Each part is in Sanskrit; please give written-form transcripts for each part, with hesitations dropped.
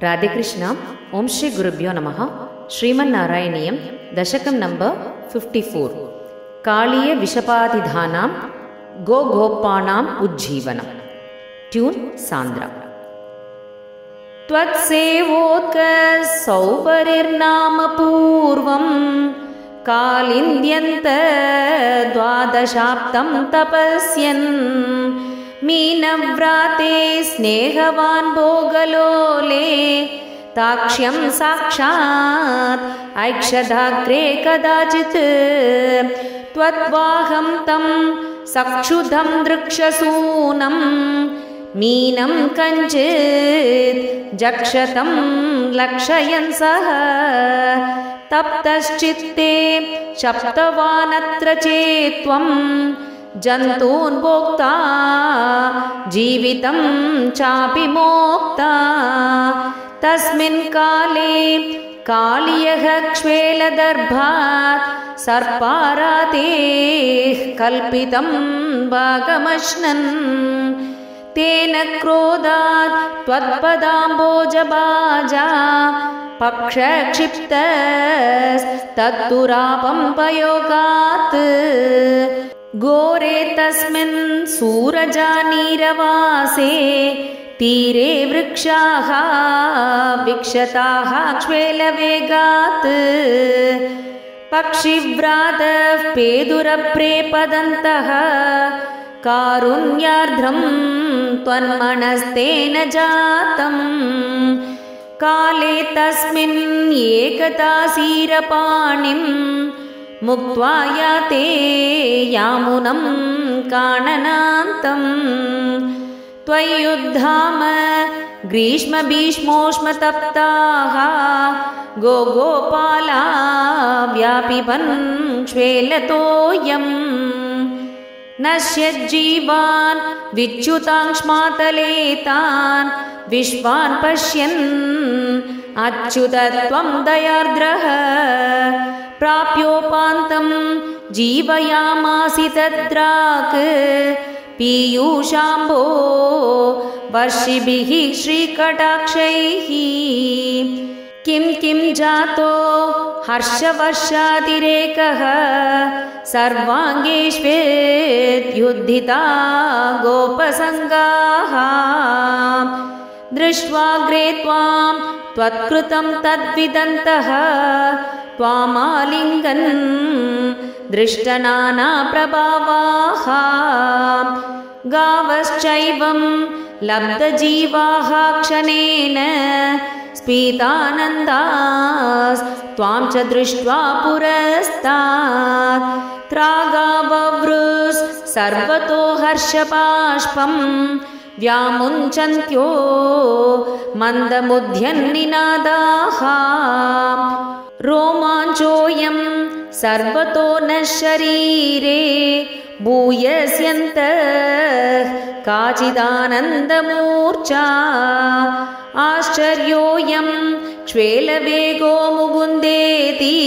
राधे कृष्ण। ओम श्री गुरुभ्यो नमः। श्रीमन्नारायणीयं दशकं नंबर 54 कालीय विषपादिधानां गोगोपानाम् उज्जीवनम्। ट्यून सांद्रा। त्वत्सेवोत्कसौपरिर्नाम पूर्वं कालिन्द्यन्त द्वादशाब्दं तपस्यन् मीनव्राते स्नेहवान् भोगलोले ताक्ष्यं साक्षात् ऐक्षदाग्रे कदाचित् त्वद्वाहं तं सक्षुधं दृक्षसूनं मीनं कञ्चित् जक्षतं लक्षयन् सः तप्तश्चित्ते शप्तवानत्र चेत्त्वं जन्तून् भोक्ता जीवितं चापि मोक्ता तस्मिन् काले कालियः क्ष्वेलदर्भात् सर्पारातेः कल्पितं भागमश्नन् तेन क्रोधात् त्वत्पदाम्बोजबाजा पक्षक्षिप्तस्तत्तुरापं पयोगात् घोरे तस्मिन् सूरजानीरवासे तीरे वृक्षाः विक्षताः क्ष्वेलवेगात् पक्षिव्रातः पेदुरप्रेपदन्तः कारुण्यार्द्रं त्वन्मनस्तेन जातं काले तस्मिन् एकदासीरपाणिं मुक्त्वा याते यामुनं काननान्तं त्वय्युद्धाम ग्रीष्मभीष्मोष्मतप्ताः गोगोपाला व्यापिबन् क्ष्वेलतोऽयम् नश्यज्जीवान् विच्युताङ्क्ष्मातलेतान् विश्वान् पश्यन् अच्युत त्वं दयार्द्रः प्राप्योपान्तं जीवयामासि तद्राक् पीयूषाम्भो वर्षिभिः श्रीकटाक्षैः किं किं जातो हर्षवर्षातिरेकः सर्वाङ्गेष्वेद्युद्धिता गोपसङ्गाः दृष्ट्वाग्रे त्वां त्वत्कृतं तद्विदन्तः त्वामालिङ्गन् दृष्टनानाप्रभावाः गावश्चैवं लब्धजीवाः क्षणेन स्फीतानन्दास्त्वां च दृष्ट्वा पुरस्तात् त्रागाववृस् सर्वतो हर्षबाष्पं व्यामुञ्चन्त्यो मन्दमुद्यन्निनादाः रोमाञ्चोऽयं सर्वतो न शरीरे भूयस्यन्तः काचिदानन्दमूर्छा आश्चर्योऽयं क्ष्वेलवेगो मुकुन्देति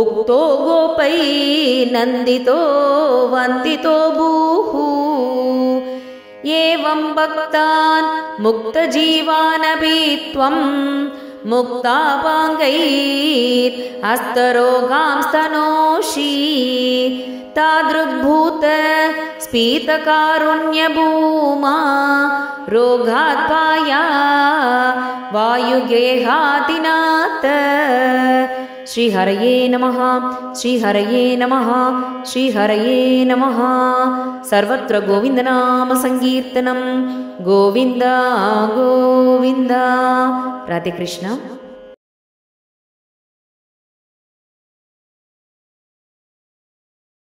उक्तो गोपैर्नन्दितो वन्दितो भूः एवं भक्तान् मुक्तजीवानपि त्वं मुक्तापाङ्गैर्हस्तरोगां स्तनोषि तादृग्भूत स्फीतकारुण्यभूमा रोगात्पाया वायुगेहातिनाथ। श्रीहरये नमः। श्रीहरये नमः। श्रीहरये नमः। सर्वत्र गोविन्दनाम संकीर्तनं गोविन्द गोविन्द। राधे कृष्ण।